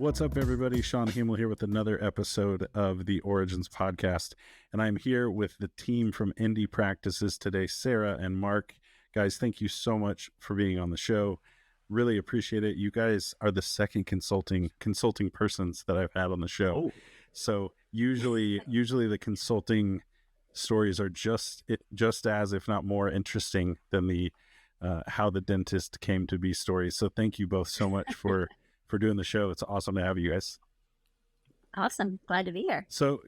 What's up, everybody? Sean Hamel here with another episode of the Origins podcast. And I'm here with the team from Indie Practices today, Sarah and Mark. Guys, thank you so much for being on the show. Really appreciate it. You guys are the second consulting persons that I've had on the show. So usually the consulting stories are just as, if not more, interesting than the how the dentist came to be stories. So thank you both so much for doing the show. It's awesome to have you guys. Awesome. Glad to be here. So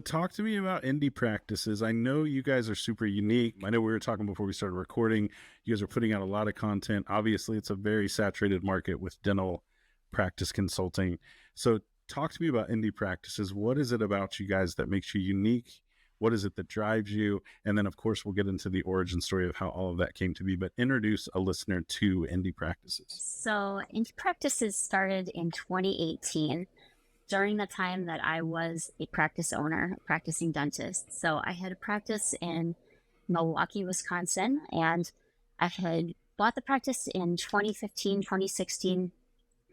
talk to me about Indie Practices. I know you guys are super unique. I know we were talking before we started recording. You guys are putting out a lot of content. Obviously, it's a very saturated market with dental practice consulting. So talk to me about Indie Practices. What is it about you guys that makes you unique? What is it that drives you? And then, of course, we'll get into the origin story of how all of that came to be, but introduce a listener to Indie Practices. So Indie Practices started in 2018 during the time that I was a practice owner, a practicing dentist. So I had a practice in Milwaukee, Wisconsin, and I had bought the practice in 2015, 2016.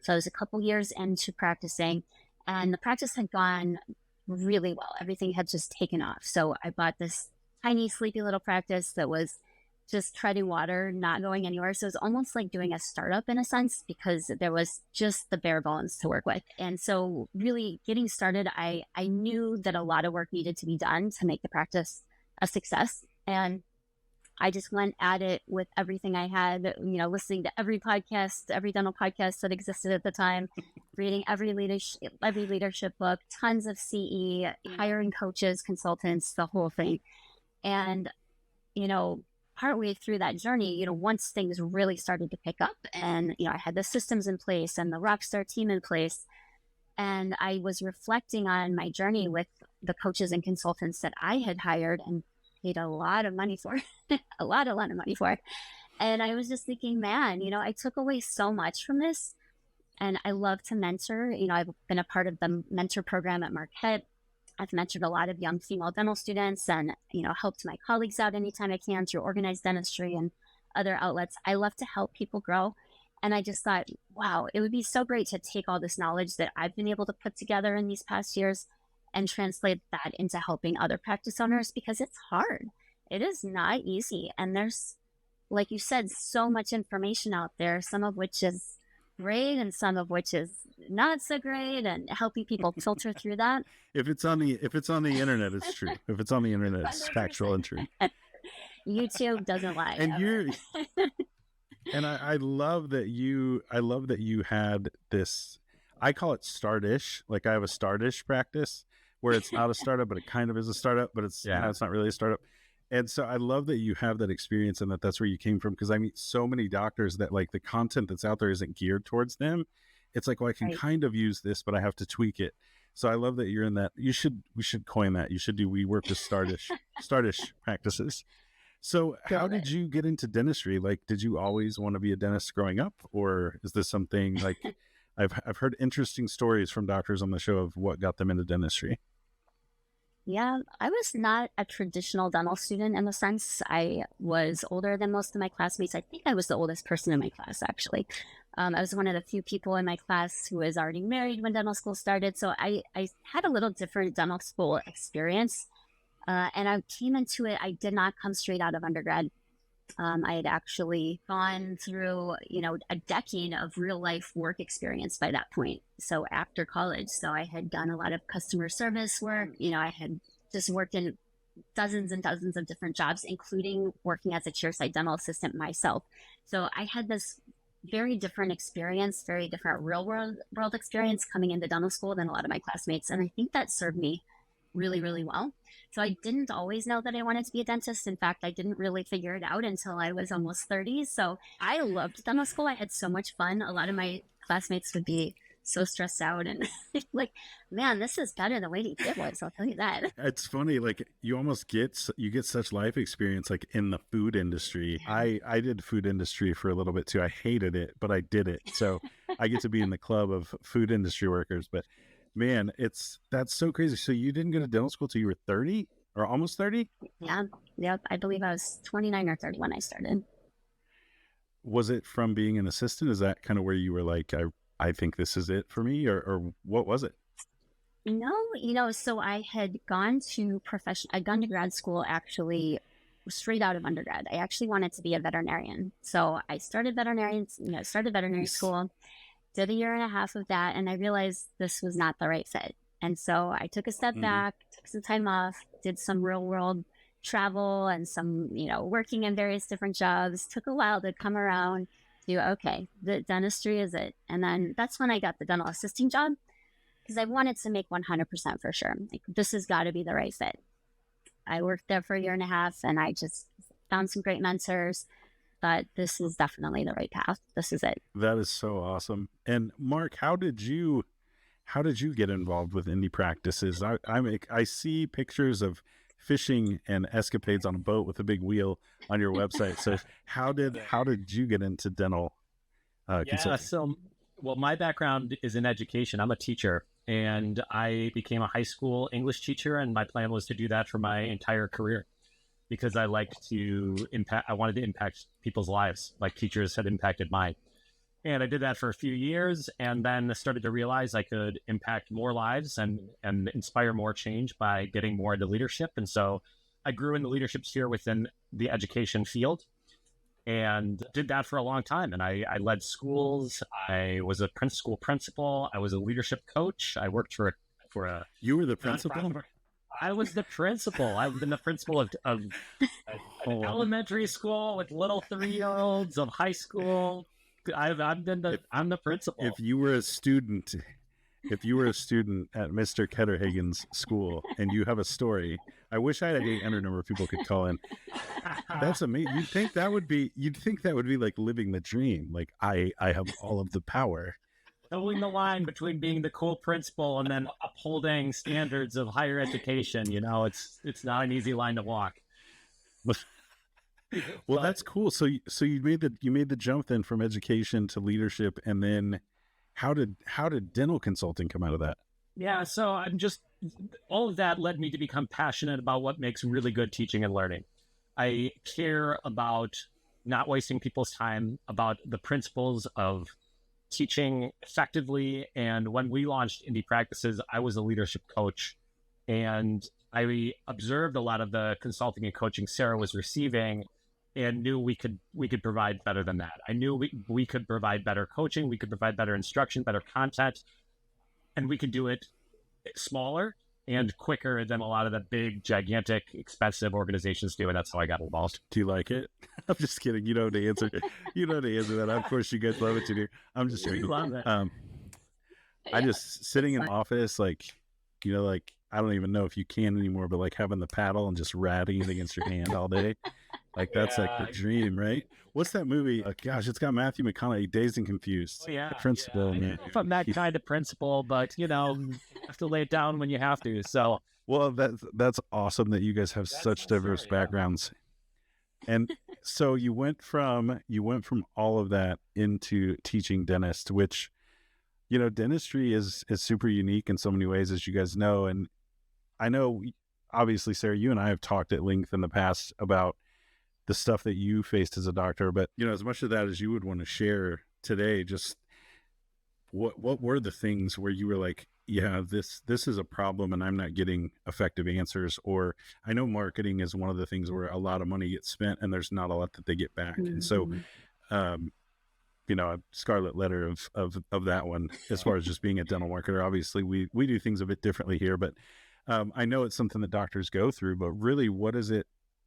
So I was a couple years into practicing, and the practice had gone really well. Everything had just taken off. So I bought this tiny, sleepy little practice that was just treading water, not going anywhere. So it was almost like doing a startup in a sense, because there was just the bare bones to work with. And so really getting started, I knew that a lot of work needed to be done to make the practice a success. And I just went at it with everything I had, listening to every podcast, every dental podcast that existed at the time, reading every leadership book, tons of CE, hiring coaches, consultants, the whole thing. And, partway through that journey, once things really started to pick up and, I had the systems in place and the rockstar team in place, and I was reflecting on my journey with the coaches and consultants that I had hired and paid a lot of money for, a lot of money for. And I was just thinking, man, I took away so much from this. And I love to mentor. I've been a part of the mentor program at Mark Ketterhagen. I've mentored a lot of young female dental students and, helped my colleagues out anytime I can through organized dentistry and other outlets. I love to help people grow. And I just thought, wow, it would be so great to take all this knowledge that I've been able to put together in these past years and translate that into helping other practice owners, because it's hard. It is not easy. And there's, like you said, so much information out there, some of which is great and some of which is not so great, and helping people filter through that. If it's on the internet, it's true. If it's on the internet, it's factual and true. YouTube doesn't lie. And and I love that you had this, I call it startish. Like I have a startish practice where it's not a startup, but it kind of is a startup, but it's not really a startup. And so I love that you have that experience and that's where you came from, because I meet so many doctors that like the content that's out there isn't geared towards them. It's like, well, I can kind of use this, but I have to tweak it. So I love that you're in that. We should coin that. We work with startish practices. So how did you get into dentistry? Like, did you always want to be a dentist growing up, or is this something like I've heard interesting stories from doctors on the show of what got them into dentistry? Yeah, I was not a traditional dental student in the sense. I was older than most of my classmates. I think I was the oldest person in my class, actually. I was one of the few people in my class who was already married when dental school started. So I had a little different dental school experience. And I came into it, I did not come straight out of undergrad. I had actually gone through, a decade of real life work experience by that point. So after college, so I had done a lot of customer service work. I had just worked in dozens and dozens of different jobs, including working as a chairside dental assistant myself. So I had this very different experience, very different real world experience coming into dental school than a lot of my classmates. And I think that served me really, really well. So I didn't always know that I wanted to be a dentist. In fact, I didn't really figure it out until I was almost 30. So I loved dental school. I had so much fun. A lot of my classmates would be so stressed out and like, man, this is better than waiting tables. I'll tell you that. It's funny. Like you get such life experience, like in the food industry. I did food industry for a little bit too. I hated it, but I did it. So I get to be in the club of food industry workers, but man, that's so crazy. So you didn't go to dental school till you were 30 or almost 30? Yeah. Yep. I believe I was 29 or 30 when I started. Was it from being an assistant? Is that kind of where you were like, I I think this is it for me, or what was it? No, so I had gone to I'd gone to grad school actually straight out of undergrad. I actually wanted to be a veterinarian. So I started veterinary Nice. school, did a year and a half of that, and I realized this was not the right fit. And so I took a step Hmm. back, took some time off, did some real world travel and some, working in various different jobs. Took a while to come around to, okay, the dentistry is it. And then that's when I got the dental assisting job because I wanted to make 100% for sure. Like, this has got to be the right fit. I worked there for a year and a half and I just found some great mentors, but this is definitely the right path. This is it. That is so awesome. And Mark, how did you get involved with indie practices? I see pictures of fishing and escapades on a boat with a big wheel on your website. So how did you get into dental Yeah. consulting? So, well, my background is in education. I'm a teacher, and I became a high school English teacher, and my plan was to do that for my entire career because I like to impact. I wanted to impact people's lives, like teachers had impacted mine. And I did that for a few years, and then started to realize I could impact more lives and inspire more change by getting more into leadership. And so I grew in the leadership sphere within the education field and did that for a long time. And I led schools. I was a school principal. I was a leadership coach. I worked for a You were the principal? nonprofit. I was the principal. I've been the principal of Oh, elementary school with little 3-year-olds, of high school. I'm the principal. if you were a student, if you were a student at Mr. Ketterhagen's school and you have a story, I wish I had a 800 number of people could call in. That's amazing. You'd think that would be like living the dream. Like I have all of the power. Towing the line between being the cool principal and then upholding standards of higher education. It's not an easy line to walk. Well, But that's cool. So you made the jump then from education to leadership, and then how did dental consulting come out of that? yeah, so all of that led me to become passionate about what makes really good teaching and learning. I care about not wasting people's time, about the principles of teaching effectively. And when we launched Indie Practices, I was a leadership coach, and I observed a lot of the consulting and coaching Sarah was receiving and knew we could provide better than that. I knew we could provide better coaching, we could provide better instruction, better content, and we could do it smaller and quicker than a lot of the big, gigantic, expensive organizations do. And that's how I got involved. Do you like it? I'm just kidding. You know how to answer. You know how to answer that. Of course, you guys love it, you do. I'm just We joking. love it. I Yeah. just sitting in office, like, like I don't even know if you can anymore, but like having the paddle and just ratting it against your hand all day, like that's like the Yeah. dream, right? What's that movie? Gosh, it's got Matthew McConaughey, Dazed and Confused. Oh, yeah. The principal. I And don't know if I'm that kind of principal, but you have to lay it down when you have to. So well, that's awesome that you guys have such diverse yeah. backgrounds. And so you went from all of that into teaching dentist, which dentistry is super unique in so many ways, as you guys know. And I know, obviously, Sarah, you and I have talked at length in the past about the stuff that you faced as a doctor, but as much of that as you would want to share today, just what were the things where you were like, yeah, this is a problem and I'm not getting effective answers? Or I know marketing is one of the things where a lot of money gets spent and there's not a lot that they get back. And so Mhm. um a scarlet letter of that one, as far as just being a dental marketer. Obviously we do things a bit differently here, but I know it's something that doctors go through. But really, what is it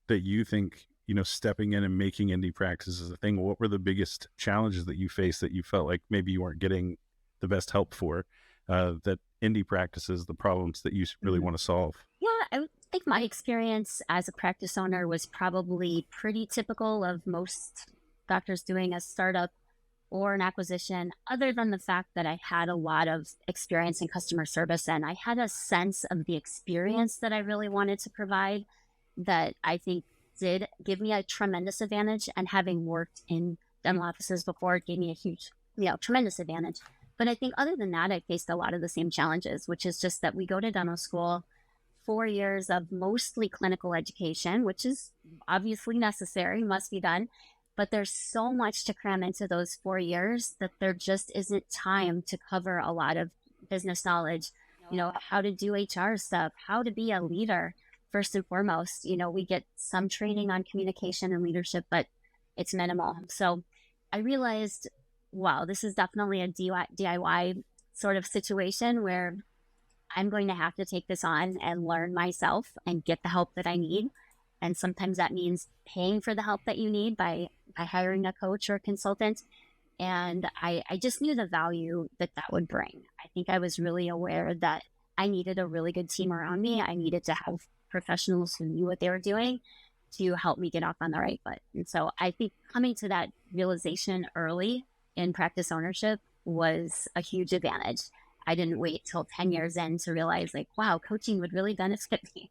that you think, stepping in and making indie practices a thing? What were the biggest challenges that you faced that you felt like maybe you weren't getting the best help for, that indie practices, the problems that you really Mhm. want to solve? Yeah, I would think my experience as a practice owner was probably pretty typical of most doctors doing a startup or an acquisition, other than the fact that I had a lot of experience in customer service and I had a sense of the experience that I really wanted to provide that I think did give me a tremendous advantage. And having worked in dental offices before, it gave me a huge, tremendous advantage. But I think other than that, I faced a lot of the same challenges, which is just that we go to dental school, 4 years of mostly clinical education, which is obviously necessary, must be done. but there's so much to cram into those 4 years that there just isn't time to cover a lot of business knowledge, how to do HR stuff, how to be a leader. First and foremost, we get some training on communication and leadership, but it's minimal. So I realized, wow, this is definitely a DIY sort of situation where I'm going to have to take this on and learn myself and get the help that I need. And sometimes that means paying for the help that you need by hiring a coach or a consultant. And I just knew the value that would bring. I think I was really aware that I needed a really good team around me. I needed to have professionals who knew what they were doing to help me get off on the right foot. And so I think coming to that realization early in practice ownership was a huge advantage. I didn't wait till 10 years in to realize, like, wow, coaching would really benefit me.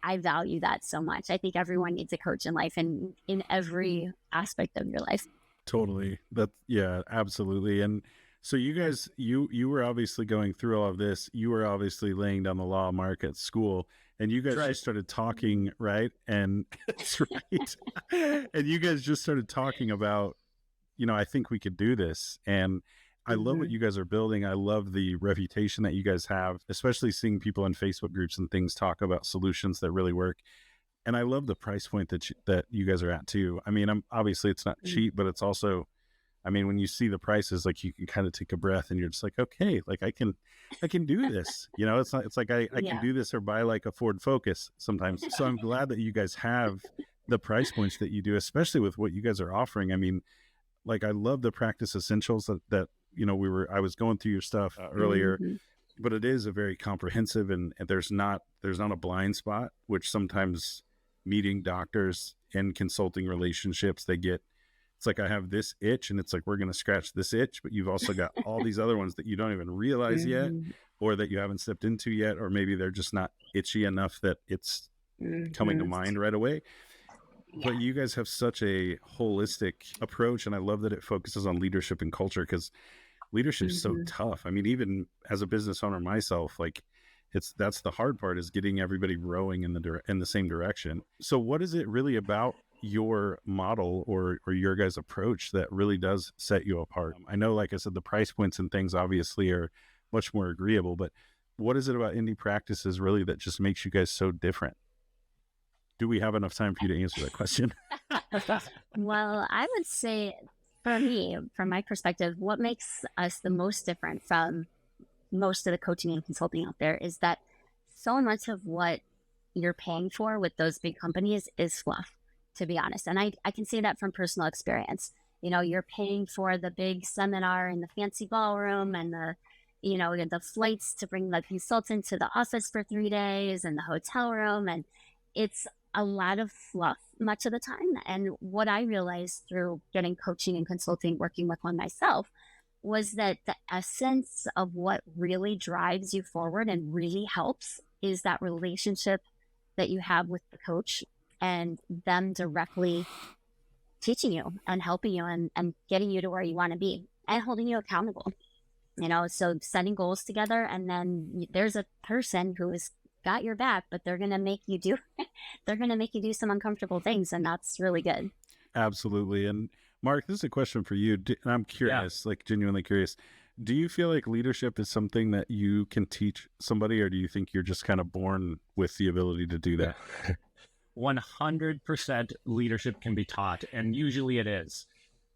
I value that so much. I think everyone needs a coach in life and in every aspect of your life. Totally. Yeah, absolutely. And so you guys, you were obviously going through all of this. You were obviously laying down the law, Mark, at school, and you guys just started talking, right? And that's right. And you guys just started talking about, I think we could do this. And I love what you guys are building. I love the reputation that you guys have, especially seeing people in Facebook groups and things talk about solutions that really work. And I love the price point that you guys are at too. I mean, obviously it's not cheap, but it's also, I mean, when you see the prices, like you can kind of take a breath and you're just like, okay, like I can do this. It's like I can do this or buy like a Ford Focus sometimes. So I'm glad that you guys have the price points that you do, especially with what you guys are offering. I mean, like I love the practice essentials that I was going through your stuff earlier, but it is a very comprehensive and there's not a blind spot, which sometimes meeting doctors and consulting relationships, it's like I have this itch and it's like, we're going to scratch this itch, but you've also got all these other ones that you don't even realize yet, or that you haven't stepped into yet, or maybe they're just not itchy enough that it's coming to mind right away. But you guys have such a holistic approach, and I love that it focuses on leadership and culture, because leadership is so tough. I mean, even as a business owner myself, like that's the hard part, is getting everybody rowing in the same direction. So what is it really about your model or your guys' approach that really does set you apart? I know, like I said, the price points and things obviously are much more agreeable, but what is it about indie practices really that just makes you guys so different? Do we have enough time for you to answer that question? Well, I would say, for me, from my perspective, what makes us the most different from most of the coaching and consulting out there is that so much of what you're paying for with those big companies is fluff, to be honest. And I can say that from personal experience. You're paying for the big seminar and the fancy ballroom and the flights to bring the consultant to the office for 3 days and the hotel room. And it's a lot of fluff much of the time. And what I realized through getting coaching and consulting, working with one myself, was that the essence of what really drives you forward and really helps is that relationship that you have with the coach and them directly teaching you and helping you and getting you to where you want to be and holding you accountable. So setting goals together, and then there's a person who has got your back, but they're going to make you do some uncomfortable things, and that's really good. Absolutely. And Mark, this is a question for you. And I'm curious, like genuinely curious. Do you feel like leadership is something that you can teach somebody, or do you think you're just kind of born with the ability to do that? 100% leadership can be taught, and usually it is.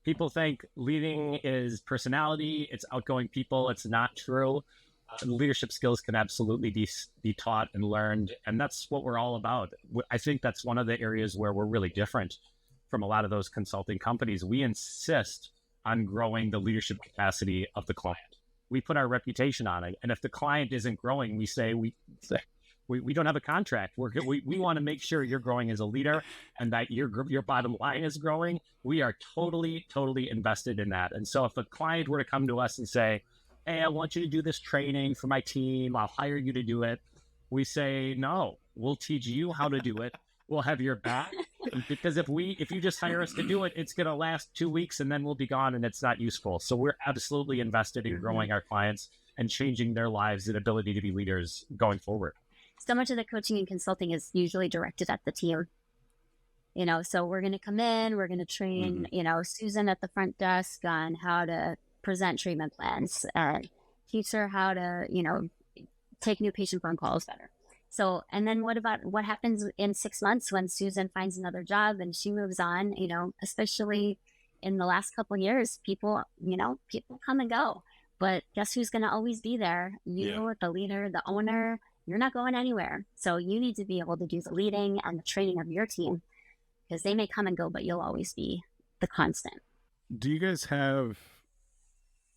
People think leading is personality, it's outgoing people. It's not true. Leadership skills can absolutely be taught and learned, and that's what we're all about. I think that's one of the areas where we're really different from a lot of those consulting companies. We insist on growing the leadership capacity of the client. We put our reputation on it, and if the client isn't growing, we say we don't have a contract. We want to make sure you're growing as a leader and that your bottom line is growing. We are totally invested in that. And so if a client were to come to us and say, hey, I want you to do this training for my team, I'll hire you to do it, we say, no, we'll teach you how to do it. We'll have your back, because if you just hire us to do it, it's going to last 2 weeks and then we'll be gone and it's not useful. So we're absolutely invested in growing our clients and changing their lives and ability to be leaders going forward. So much of the coaching and consulting is usually directed at the team. So we're going to come in, we're going to train, Susan at the front desk on how to present treatment plans, teach her how to, take new patient phone calls better. So, and then what happens in 6 months when Susan finds another job and she moves on, especially in the last couple of years, people come and go, but guess who's going to always be there? The leader, the owner, you're not going anywhere. So you need to be able to do the leading and the training of your team, because they may come and go, but you'll always be the constant. Do you guys have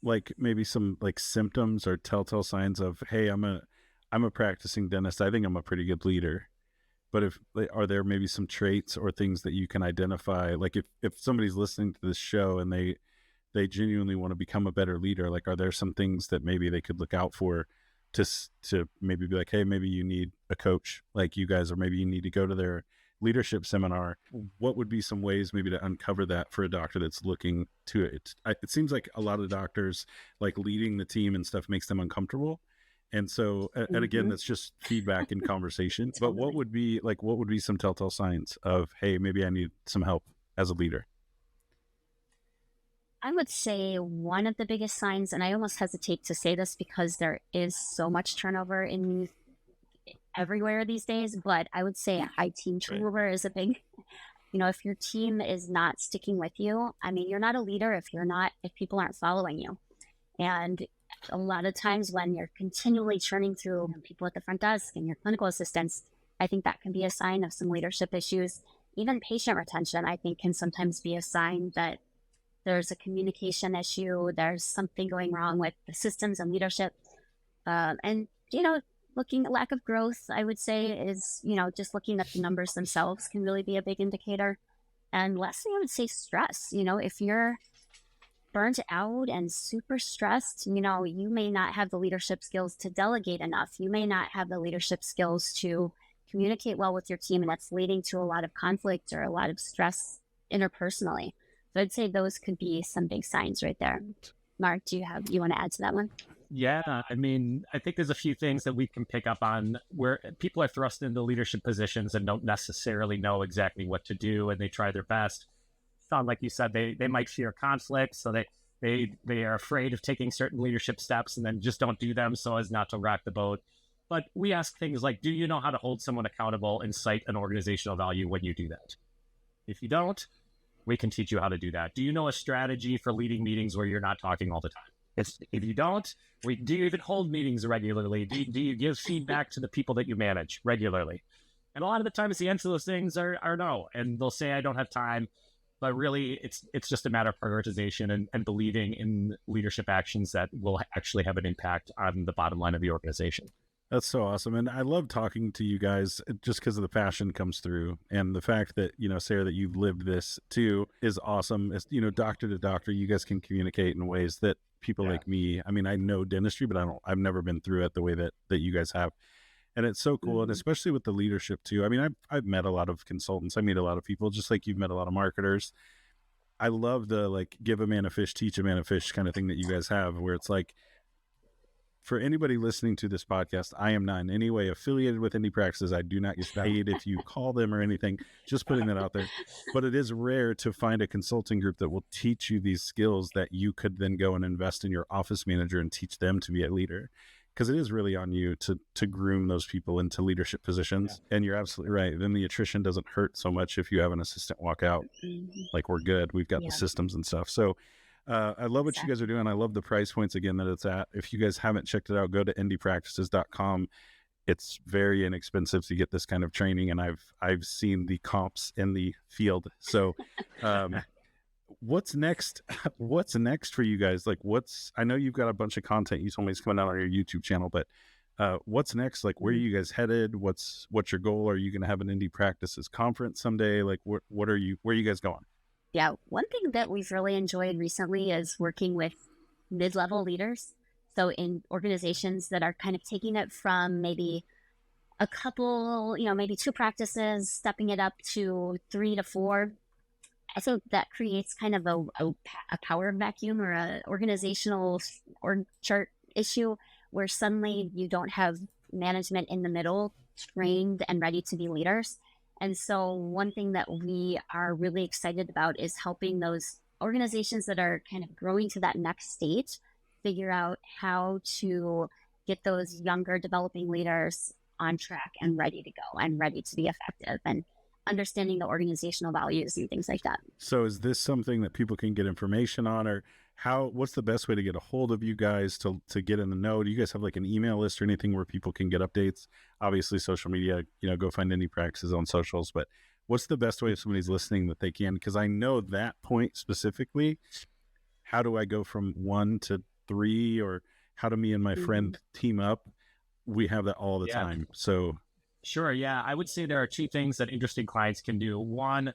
like maybe some like symptoms or telltale signs of, hey, I'm a practicing dentist, I think I'm a pretty good leader, but are there maybe some traits or things that you can identify? Like if somebody's listening to this show and they genuinely want to become a better leader, like are there some things that maybe they could look out for to maybe be like, hey, maybe you need a coach like you guys, or maybe you need to go to their leadership seminar? What would be some ways maybe to uncover that for a doctor that's looking to it? It seems like a lot of doctors, like leading the team and stuff, makes them uncomfortable. And so, and again, that's just feedback and conversation. But what would be some telltale signs of, hey, maybe I need some help as a leader? I would say one of the biggest signs, and I almost hesitate to say this because there is so much turnover in everywhere these days, but I would say a high team turnover is a big, if your team is not sticking with you, I mean, you're not a leader if people aren't following you. And a lot of times when you're continually churning through people at the front desk and your clinical assistants, I think that can be a sign of some leadership issues. Even patient retention, I think, can sometimes be a sign that there's a communication issue, there's something going wrong with the systems and leadership. And looking at lack of growth, I would say, is, just looking at the numbers themselves can really be a big indicator. And lastly, I would say stress. If you're burnt out and super stressed, you may not have the leadership skills to delegate enough. You may not have the leadership skills to communicate well with your team, and that's leading to a lot of conflict or a lot of stress interpersonally. So I'd say those could be some big signs right there. Mark, you want to add to that one? Yeah, I mean, I think there's a few things that we can pick up on where people are thrust into leadership positions and don't necessarily know exactly what to do, and they try their best. Sean, like you said, they might fear conflict, so they are afraid of taking certain leadership steps and then just don't do them so as not to rock the boat. But we ask things like, do you know how to hold someone accountable and cite an organizational value when you do that? If you don't, we can teach you how to do that. Do you know a strategy for leading meetings where you're not talking all the time? If you don't, do you even hold meetings regularly? Do you give feedback to the people that you manage regularly? And a lot of the times the answer to those things are no. And they'll say, I don't have time. But really, it's just a matter of prioritization and believing in leadership actions that will actually have an impact on the bottom line of the organization. That's so awesome. And I love talking to you guys just because of the passion comes through. And the fact that, Sarah, that you've lived this too is awesome. As, doctor to doctor, you guys can communicate in ways that people like me, I mean, I know dentistry, but I've never been through it the way that you guys have. And it's so cool. And especially with the leadership too. I mean, I've met a lot of consultants. I meet a lot of people, just like you've met a lot of marketers. I love the give a man a fish, teach a man a fish kind of thing that you guys have, where it's like, for anybody listening to this podcast, I am not in any way affiliated with any practices. I do not get paid if you call them or anything, just putting that out there. But it is rare to find a consulting group that will teach you these skills that you could then go and invest in your office manager and teach them to be a leader. Because it is really on you to groom those people into leadership positions. Yeah. And you're absolutely right. Then the attrition doesn't hurt so much if you have an assistant walk out. Like, we're good. We've got the systems and stuff. So I love what you guys are doing. I love the price points again that it's at. If you guys haven't checked it out, go to indiepractices.com. It's very inexpensive to get this kind of training, and I've seen the comps in the field. So what's next? What's next for you guys? Like, I know you've got a bunch of content you told me is coming out on your YouTube channel, but what's next? Like, where are you guys headed? What's your goal? Are you going to have an Indie Practices conference someday? Like, where are you guys going? Yeah, one thing that we've really enjoyed recently is working with mid-level leaders. So in organizations that are kind of taking it from maybe a couple, maybe 2 practices, stepping it up to 3 to 4. I think that creates kind of a power vacuum or a organizational org chart issue where suddenly you don't have management in the middle trained and ready to be leaders. And so one thing that we are really excited about is helping those organizations that are kind of growing to that next stage figure out how to get those younger developing leaders on track and ready to go and ready to be effective, and understanding the organizational values and things like that. So is this something that people can get information on, or what's the best way to get a hold of you guys to get in the know? Do you guys have like an email list or anything where people can get updates? Obviously social media, go find Indie Practices on socials, but what's the best way if somebody's listening that they can? Because I know that point specifically, how do I go from 1 to 3, or how do me and my friend team up? We have that all the time. So sure. Yeah. I would say there are 2 things that interesting clients can do. One,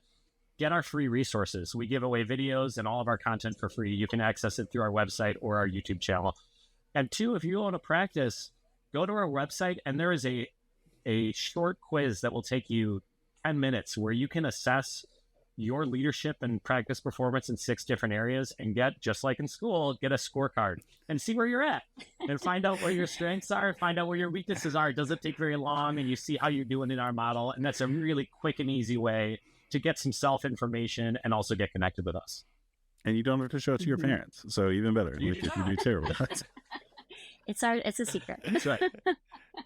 get our free resources. We give away videos and all of our content for free. You can access it through our website or our YouTube channel. And 2, if you own a practice, go to our website, and there is a short quiz that will take you 10 minutes where you can assess your leadership and practice performance in 6 different areas, and just like in school, get a scorecard and see where you're at and find out where your strengths are, find out where your weaknesses are. It doesn't take very long, and you see how you're doing in our model. And that's a really quick and easy way to get some self-information and also get connected with us. And you don't have to show it to your parents. So even better, if you do terrible. It's a secret. That's right.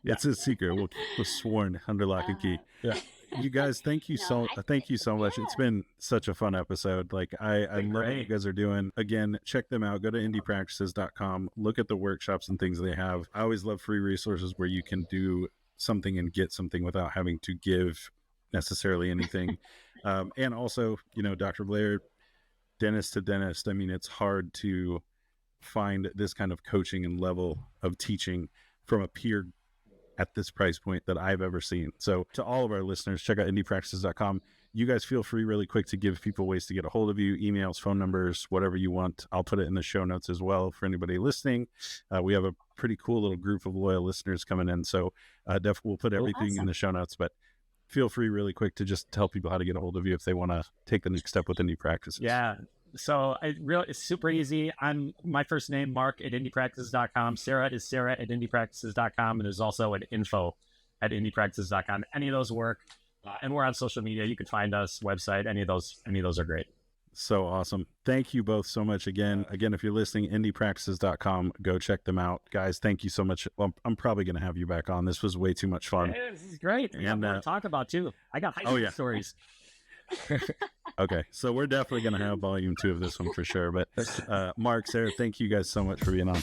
It's a secret. We'll keep it sworn under lock and key. Yeah. You guys, thank you so much. It's been such a fun episode. Like I love what you guys are doing. Again, check them out. Go to indiepractices.com. Look at the workshops and things they have. I always love free resources where you can do something and get something without having to give necessarily anything. And also, Dr. Blair, dentist to dentist. I mean, it's hard to find this kind of coaching and level of teaching from a peer at this price point that I've ever seen. So to all of our listeners, check out indiepractices.com. You guys feel free really quick to give people ways to get a hold of you, emails, phone numbers, whatever you want. I'll put it in the show notes as well for anybody listening. We have a pretty cool little group of loyal listeners coming in. So definitely we'll put everything in the show notes, but feel free really quick to just tell people how to get a hold of you if they want to take the next step with Indie Practices. Yeah. So it's super easy. I'm my first name, Mark, at indiepractices.com. Sarah is Sarah at indiepractices.com. And there's also an info at indiepractices.com. Any of those work. And we're on social media. You can find us, website, any of those are great. So awesome. Thank you both so much again. Again, if you're listening, indiepractices.com, go check them out. Guys, thank you so much. Well, I'm probably going to have you back on. This was way too much fun. Yeah, this is great. We have more to talk about too. I got high school stories. Okay, so we're definitely going to have volume 2 of this one for sure. But Mark, Sarah, thank you guys so much for being on.